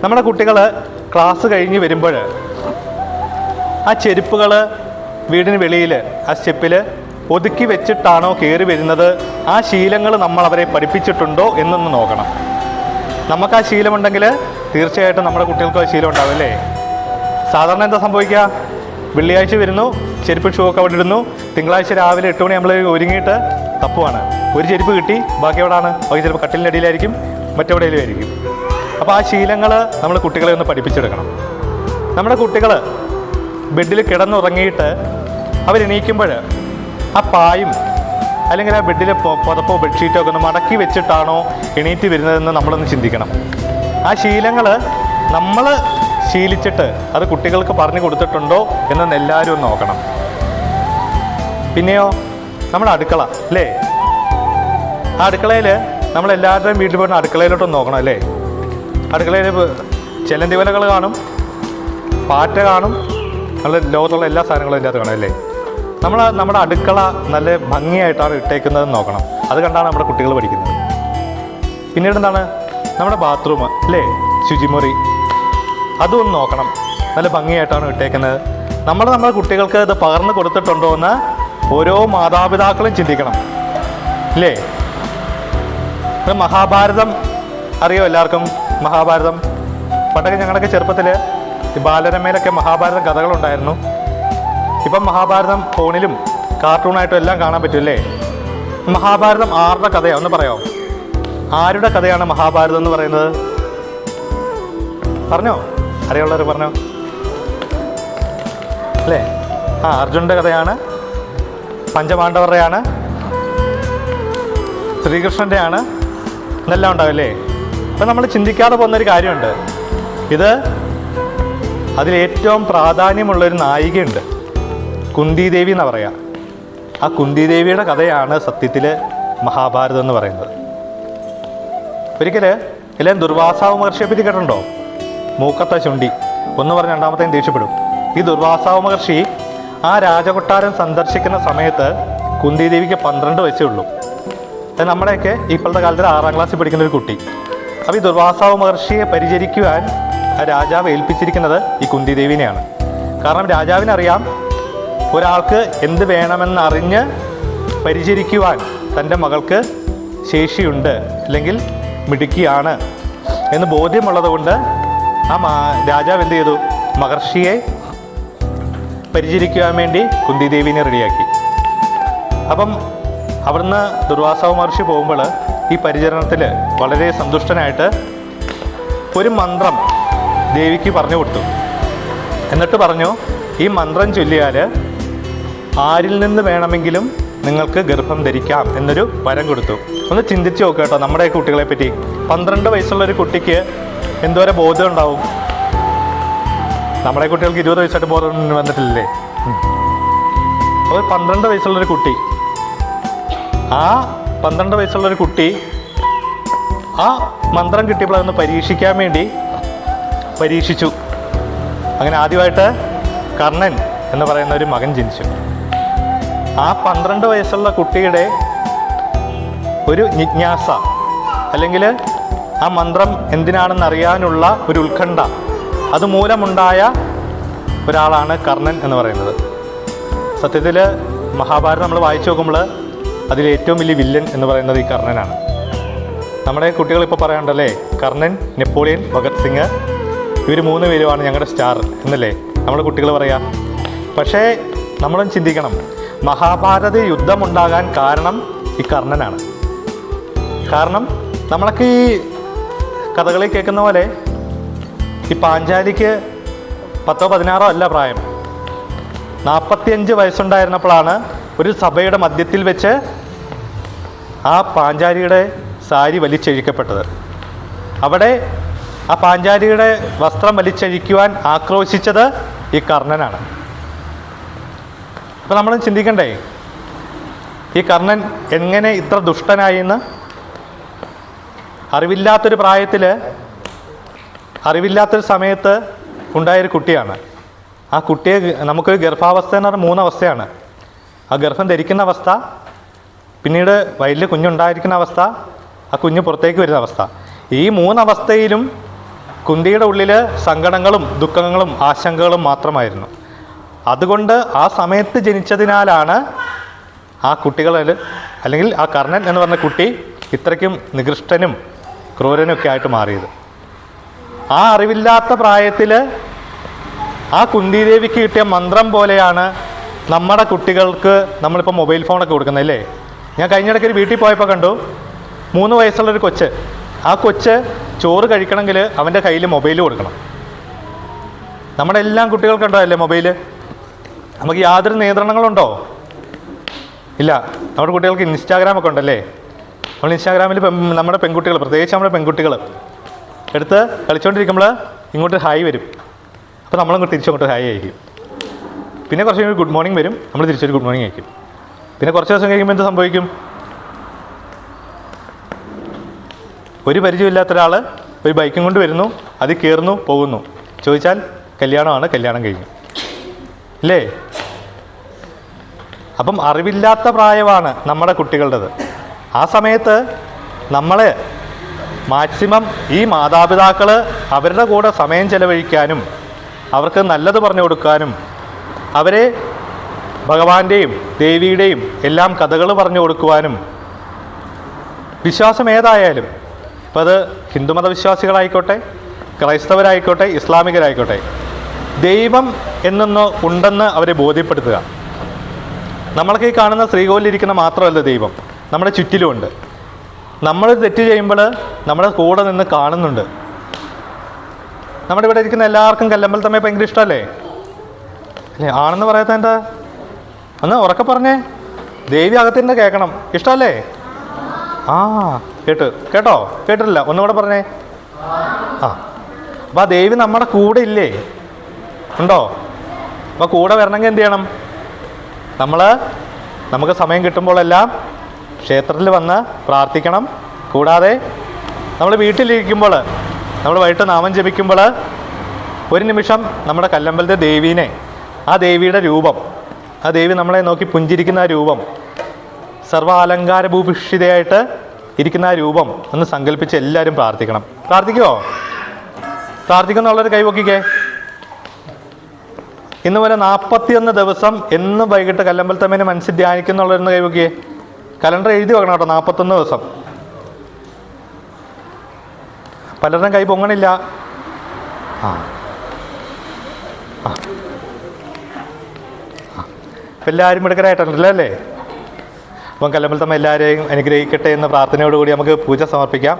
നമ്മുടെ കുട്ടികൾ ക്ലാസ് കഴിഞ്ഞ് വരുമ്പോൾ ആ ചെരുപ്പുകൾ വീടിന് വെളിയിൽ ആ സ്റ്റെപ്പിൽ ഒതുക്കി വെച്ചിട്ടാണോ കയറി വരുന്നത്, ആ ശീലങ്ങൾ നമ്മൾ അവരെ പഠിപ്പിച്ചിട്ടുണ്ടോ എന്നൊന്ന് നോക്കണം. നമുക്ക് ആ ശീലമുണ്ടെങ്കിൽ തീർച്ചയായിട്ടും നമ്മുടെ കുട്ടികൾക്ക് ആ ശീലം ഉണ്ടാവും അല്ലേ. സാധാരണ എന്താ സംഭവിക്കുക, വെള്ളിയാഴ്ച വരുന്നു, ചെരുപ്പ് ഷൂ ഒക്കെ അവിടെ ഇടുന്നു, തിങ്കളാഴ്ച രാവിലെ 8 മണി നമ്മൾ ഒരുങ്ങിയിട്ട് തപ്പുവാണ്. ഒരു ചെരുപ്പ് കിട്ടി, ബാക്കി എവിടെയാണ്? ബാക്കി ചിലപ്പോൾ കട്ടിലിൻ്റെ അടിയിലായിരിക്കും, മറ്റെവിടെയെങ്കിലും ആയിരിക്കും. അപ്പോൾ ആ ശീലങ്ങൾ നമ്മൾ കുട്ടികളെ ഒന്ന് പഠിപ്പിച്ചെടുക്കണം. നമ്മുടെ കുട്ടികൾ ബെഡിൽ കിടന്നുറങ്ങിയിട്ട് അവരെണീക്കുമ്പോൾ ആ പായും അല്ലെങ്കിൽ ആ ബെഡിലെ പുതപ്പോ ബെഡ്ഷീറ്റോ ഒക്കെ ഒന്ന് മടക്കി വെച്ചിട്ടാണോ എണീറ്റ് വരുന്നതെന്ന് നമ്മളൊന്ന് ചിന്തിക്കണം. ആ ശീലങ്ങൾ നമ്മൾ ശീലിച്ചിട്ട് അത് കുട്ടികൾക്ക് പറഞ്ഞു കൊടുത്തിട്ടുണ്ടോ എന്നൊന്ന് എല്ലാവരും ഒന്ന് നോക്കണം. പിന്നെയോ നമ്മുടെ അടുക്കള അല്ലേ, ആ അടുക്കളയിൽ നമ്മളെല്ലാവരുടെയും വീട്ടിൽ പോയിട്ട് അടുക്കളയിലോട്ടൊന്ന് നോക്കണം അല്ലേ. അടുക്കളയിൽ ചിലന്തി വലകൾ കാണും, പാറ്റ കാണും, നല്ല ലോകത്തുള്ള എല്ലാ സാധനങ്ങളും അതിൻ്റെ അകത്ത് കാണും അല്ലേ. നമ്മുടെ അടുക്കള നല്ല ഭംഗിയായിട്ടാണ് ഇട്ടേക്കുന്നതെന്ന് നോക്കണം. അത് കണ്ടാണ് നമ്മുടെ കുട്ടികൾ പഠിക്കുന്നത്. പിന്നീട് എന്താണ്, നമ്മുടെ ബാത്റൂം അല്ലേ, ശുചിമുറി, അതും ഒന്ന് നോക്കണം, നല്ല ഭംഗിയായിട്ടാണ് ഇട്ടേക്കുന്നത്. നമ്മുടെ കുട്ടികൾക്ക് ഇത് പകർന്നു കൊടുത്തിട്ടുണ്ടോ എന്ന് ഓരോ മാതാപിതാക്കളും ചിന്തിക്കണം അല്ലേ. മഹാഭാരതം അറിയോ എല്ലാവർക്കും? മഹാഭാരതം പണ്ടൊക്കെ ഞങ്ങളൊക്കെ ചെറുപ്പത്തിൽ ബാലരമയിലൊക്കെ മഹാഭാരതം കഥകളുണ്ടായിരുന്നു. ഇപ്പം മഹാഭാരതം ഫോണിലും കാർട്ടൂണായിട്ടും എല്ലാം കാണാൻ പറ്റുമല്ലേ. മഹാഭാരതം ആരുടെ കഥയാണ് ഒന്ന് പറയാമോ? ആരുടെ കഥയാണ് മഹാഭാരതം എന്ന് പറയുന്നത്? പറഞ്ഞോ, അറിയുള്ളവർ പറഞ്ഞോ അല്ലേ. അർജുനൻ്റെ കഥയാണ്, പഞ്ചപാണ്ഡവരുടെയാണ്, ശ്രീകൃഷ്ണൻ്റെയാണ്, എന്നെല്ലാം ഉണ്ടാവില്ലേ. അപ്പം നമ്മൾ ചിന്തിക്കാതെ പോകുന്നൊരു കാര്യമുണ്ട്. അതിലേറ്റവും പ്രാധാന്യമുള്ളൊരു നായികയുണ്ട്, കുന്തിദേവി എന്നാണ് പറയുക. ആ കുന്തിദേവിയുടെ കഥയാണ് സത്യത്തിൽ മഹാഭാരതം എന്ന് പറയുന്നത്. ഒരിക്കൽ എല്ലാം ദുർവാസാവ് മഹർഷിയെ പറ്റി കേട്ടിട്ടുണ്ടോ? മൂക്കത്ത ചുണ്ടി ഒന്ന് പറഞ്ഞ് രണ്ടാമത്തേയും ദേഷ്യപ്പെടും. ഈ ദുർവാസാവ് മഹർഷി ആ രാജകൊട്ടാരം സന്ദർശിക്കുന്ന സമയത്ത് കുന്തിദേവിക്ക് 12 വയസ്സേ ഉള്ളൂ. അത് നമ്മുടെയൊക്കെ ഇപ്പോഴത്തെ കാലത്തിൽ 6ാം ക്ലാസ്സിൽ പഠിക്കുന്ന ഒരു കുട്ടി. അപ്പോൾ ഈ ദുർവാസാവ് മഹർഷിയെ പരിചരിക്കുവാൻ ആ രാജാവ് ഏൽപ്പിച്ചിരിക്കുന്നത് ഈ കുന്തിദേവിനെയാണ്. കാരണം രാജാവിനറിയാം ഒരാൾക്ക് എന്ത് വേണമെന്നറിഞ്ഞ് പരിചരിക്കുവാൻ തൻ്റെ മകൾക്ക് ശേഷിയുണ്ട്, അല്ലെങ്കിൽ മിടുക്കിയാണ് എന്ന് ബോധ്യമുള്ളത് കൊണ്ട് ആ രാജാവ് എന്ത് ചെയ്തു, മഹർഷിയെ പരിചരിക്കുവാൻ വേണ്ടി കുന്തിദേവിനെ റെഡിയാക്കി. അപ്പം അവിടുന്ന് ദുർവാസാവ് മഹർഷി പോകുമ്പോൾ ഈ പരിചരണത്തിൽ വളരെ സന്തുഷ്ടനായിട്ട് ഒരു മന്ത്രം ദേവിക്ക് പറഞ്ഞു കൊടുത്തു. എന്നിട്ട് പറഞ്ഞു, ഈ മന്ത്രം ചൊല്ലിയാൽ ആരിൽ നിന്ന് വേണമെങ്കിലും നിങ്ങൾക്ക് ഗർഭം ധരിക്കാം എന്നൊരു വരം കൊടുത്തു. ഒന്ന് ചിന്തിച്ച് നോക്കുക കേട്ടോ, നമ്മുടെ കുട്ടികളെ പറ്റി. 12 വയസ്സുള്ളൊരു കുട്ടിക്ക് എന്തോരം ബോധം ഉണ്ടാവും. നമ്മുടെ കുട്ടികൾക്ക് 20 വയസ്സായിട്ട് ബോധം വന്നിട്ടില്ലേ. അപ്പോൾ 12 വയസ്സുള്ളൊരു കുട്ടി, ആ 12 വയസ്സുള്ളൊരു കുട്ടി ആ മന്ത്രം കിട്ടിയപ്പോൾ അതൊന്ന് പരീക്ഷിക്കാൻ വേണ്ടി പരീക്ഷിച്ചു. അങ്ങനെ ആദ്യമായിട്ട് കർണൻ എന്ന് പറയുന്ന ഒരു മകൻ ജനിച്ചു. ആ 12 വയസ്സുള്ള കുട്ടിയുടെ ഒരു ജിജ്ഞാസ, അല്ലെങ്കിൽ ആ മന്ത്രം എന്തിനാണെന്ന് അറിയാനുള്ള ഒരു ഉത്കണ്ഠ, അതുമൂലമുണ്ടായ ഒരാളാണ് കർണൻ എന്ന് പറയുന്നത്. സത്യത്തിൽ മഹാഭാരതം നമ്മൾ വായിച്ചു നോക്കുമ്പോൾ അതിലേറ്റവും വലിയ വില്ലൻ എന്ന് പറയുന്നത് ഈ കർണനാണ്. നമ്മുടെ കുട്ടികൾ ഇപ്പോൾ പറയാറുണ്ടല്ലേ, കർണൻ, നെപ്പോളിയൻ, ഭഗത് സിംഗ്, ഇവർ 3 പേരുമാണ് ഞങ്ങളുടെ സ്റ്റാർ എന്നല്ലേ നമ്മുടെ കുട്ടികൾ പറയാം. പക്ഷേ നമ്മളും ചിന്തിക്കണം, മഹാഭാരത യുദ്ധമുണ്ടാകാൻ കാരണം ഈ കർണനാണ്. കാരണം നമ്മളൊക്കെ ഈ കഥകളിൽ കേൾക്കുന്ന പോലെ ഈ പാഞ്ചാലിക്ക് 10 16 അല്ല പ്രായം, 45 വയസ്സുണ്ടായിരുന്നപ്പോഴാണ് ഒരു സഭയുടെ മധ്യത്തിൽ വെച്ച് ആ പാഞ്ചാലിയുടെ സാരി വലിച്ചഴിക്കപ്പെട്ടത്. അവിടെ ആ പാഞ്ചാലിയുടെ വസ്ത്രം വലിച്ചഴിക്കുവാൻ ആക്രോശിച്ചത് ഈ കർണനാണ്. അപ്പോൾ നമ്മൾ ചിന്തിക്കണ്ടേ, ഈ കർണൻ എങ്ങനെ ഇത്ര ദുഷ്ടനായി എന്ന്? അറിവില്ലാത്തൊരു പ്രായത്തിൽ, അറിവില്ലാത്തൊരു സമയത്ത് ഉണ്ടായൊരു കുട്ടിയാണ്. ആ കുട്ടിയെ നമുക്ക് ഗർഭാവസ്ഥ എന്ന് പറഞ്ഞാൽ 3 അവസ്ഥയാണ്. ആ ഗർഭം ധരിക്കുന്ന അവസ്ഥ, പിന്നീട് വയറ്റിൽ കുഞ്ഞുണ്ടായിരിക്കുന്ന അവസ്ഥ, ആ കുഞ്ഞ് പുറത്തേക്ക് വരുന്ന അവസ്ഥ. ഈ 3 അവസ്ഥയിലും കുന്തിയുടെ ഉള്ളിൽ സങ്കടങ്ങളും ദുഃഖങ്ങളും ആശങ്കകളും മാത്രമായിരുന്നു. അതുകൊണ്ട് ആ സമയത്ത് ജനിച്ചതിനാലാണ് ആ കുട്ടികളിൽ, അല്ലെങ്കിൽ ആ കർണൻ എന്ന് പറഞ്ഞ കുട്ടി ഇത്രയ്ക്കും നികൃഷ്ടനും ക്രൂരനും ഒക്കെ ആയിട്ട് മാറിയത്. ആ അറിവില്ലാത്ത പ്രായത്തിൽ ആ കുന്തിദേവിക്ക് കിട്ടിയ മന്ത്രം പോലെയാണ് നമ്മുടെ കുട്ടികൾക്ക് നമ്മളിപ്പോൾ മൊബൈൽ ഫോണൊക്കെ കൊടുക്കുന്നത് അല്ലേ. ഞാൻ കഴിഞ്ഞിടയ്ക്ക് ഒരു വീട്ടിൽ പോയപ്പോൾ കണ്ടു, 3 വയസ്സുള്ളൊരു കൊച്ച്. ആ കൊച്ച് ചോറ് കഴിക്കണമെങ്കിൽ അവൻ്റെ കയ്യിൽ മൊബൈൽ കൊടുക്കണം. നമ്മുടെ എല്ലാം കുട്ടികൾക്കുണ്ടോ അല്ലേ മൊബൈല്? നമുക്ക് യാതൊരു നിയന്ത്രണങ്ങളുണ്ടോ? ഇല്ല. നമ്മുടെ കുട്ടികൾക്ക് ഇൻസ്റ്റാഗ്രാമൊക്കെ ഉണ്ടല്ലേ. നമ്മൾ ഇൻസ്റ്റാഗ്രാമിൽ നമ്മുടെ പെൺകുട്ടികൾ, പ്രത്യേകിച്ച് നമ്മുടെ പെൺകുട്ടികൾ എടുത്ത് കളിച്ചുകൊണ്ടിരിക്കുമ്പോൾ ഇങ്ങോട്ട് ഹായ് വരും. അപ്പോൾ നമ്മളിങ്ങോട്ട് തിരിച്ചങ്ങോട്ട് ഹായ് അയക്കും. പിന്നെ കുറച്ച് കഴിയുമ്പോൾ ഗുഡ് മോർണിംഗ് വരും, നമ്മൾ തിരിച്ചൊരു ഗുഡ് മോർണിംഗ് അയക്കും. പിന്നെ കുറച്ച് ദിവസം കഴിയുമ്പോൾ എന്ത് സംഭവിക്കും? ഒരു പരിചയമില്ലാത്ത ഒരാൾ ഒരു ബൈക്കും കൊണ്ട് വരുന്നു, അതിൽ കയറുന്നു, പോകുന്നു. ചോദിച്ചാൽ കല്യാണമാണ്, കല്യാണം കഴിഞ്ഞു അല്ലേ. അപ്പം അറിവില്ലാത്ത പ്രായമാണ് നമ്മുടെ കുട്ടികളുടേത്. ആ സമയത്ത് നമ്മൾ മാക്സിമം ഈ മാതാപിതാക്കൾ അവരുടെ കൂടെ സമയം ചെലവഴിക്കാനും അവർക്ക് നല്ലത് പറഞ്ഞു കൊടുക്കാനും അവരെ ഭഗവാന്റെയും ദേവിയുടെയും എല്ലാം കഥകൾ പറഞ്ഞു കൊടുക്കുവാനും, വിശ്വാസം ഏതായാലും, ഇപ്പോൾ അത് ഹിന്ദുമത വിശ്വാസികളായിക്കോട്ടെ, ക്രൈസ്തവരായിക്കോട്ടെ, ഇസ്ലാമികരായിക്കോട്ടെ, ദൈവം എന്നൊന്ന് ഉണ്ടെന്ന് അവരെ ബോധ്യപ്പെടുത്തുക. നമ്മൾക്ക് ഈ കാണുന്ന ശ്രീകോവിലിരിക്കുന്ന മാത്രമല്ല ദൈവം, നമ്മുടെ ചുറ്റിലുമുണ്ട്. നമ്മൾ തെറ്റ് ചെയ്യുമ്പോൾ നമ്മുടെ കൂടെ നിന്ന് കാണുന്നുണ്ട്. നമ്മുടെ ഇവിടെ ഇരിക്കുന്ന എല്ലാവർക്കും കല്ലമ്പലത്തമ്മയെ ഭയങ്കര ഇഷ്ടമല്ലേ? അല്ലേ? ആണെന്ന് പറയാത്ത എന്താ? ഒന്ന് ഉറക്കെ പറഞ്ഞേ. ദേവി അകത്തിൻ്റെ കേൾക്കണം. ഇഷ്ടമല്ലേ? ആ കേട്ടോ? കേട്ടിട്ടില്ല? ഒന്നുകൂടെ പറഞ്ഞേ. ആ, അപ്പോൾ ആ ദേവി നമ്മുടെ കൂടെ ഇല്ലേ? ഉണ്ടോ? അപ്പോൾ കൂടെ വരണമെങ്കിൽ എന്ത് ചെയ്യണം? നമുക്ക് സമയം കിട്ടുമ്പോഴെല്ലാം ക്ഷേത്രത്തിൽ വന്ന് പ്രാർത്ഥിക്കണം. കൂടാതെ നമ്മൾ വീട്ടിലിരിക്കുമ്പോൾ, നമ്മൾ വൈകിട്ട് നാമം ജപിക്കുമ്പോൾ ഒരു നിമിഷം നമ്മുടെ കല്ലമ്പലത്തെ ദേവീനെ, ആ ദേവിയുടെ രൂപം, ആ ദേവി നമ്മളെ നോക്കി പുഞ്ചിരിക്കുന്ന ആ രൂപം, സർവ്വാലങ്കാരഭൂഷിതയായിട്ട് ഇരിക്കുന്ന ആ രൂപം ഒന്ന് സങ്കല്പിച്ച് എല്ലാവരും പ്രാർത്ഥിക്കണം. പ്രാർത്ഥിക്കുമോ? പ്രാർത്ഥിക്കുന്നുള്ളൊരു കൈവക്കിക്കേ. ഇന്ന് പോലെ 41 ദിവസം എന്നും വൈകിട്ട് കല്ലമ്പലത്തമ്മേനെ മനസ്സിൽ ധ്യാനിക്കുന്നുള്ളൊരു കൈവക്കിയേ. കലണ്ടർ എഴുതി വെക്കണം കേട്ടോ. 41 ദിവസം. പലരുടെയും കൈ പൊങ്ങണില്ല. ഇപ്പം എല്ലാവരും മിടുക്കരായിട്ടുണ്ടല്ലോ അല്ലേ? അപ്പം കല്ലമ്പലത്തമ്മ എല്ലാവരെയും അനുഗ്രഹിക്കട്ടെ എന്ന പ്രാർത്ഥനയോടുകൂടി നമുക്ക് പൂജ സമർപ്പിക്കാം.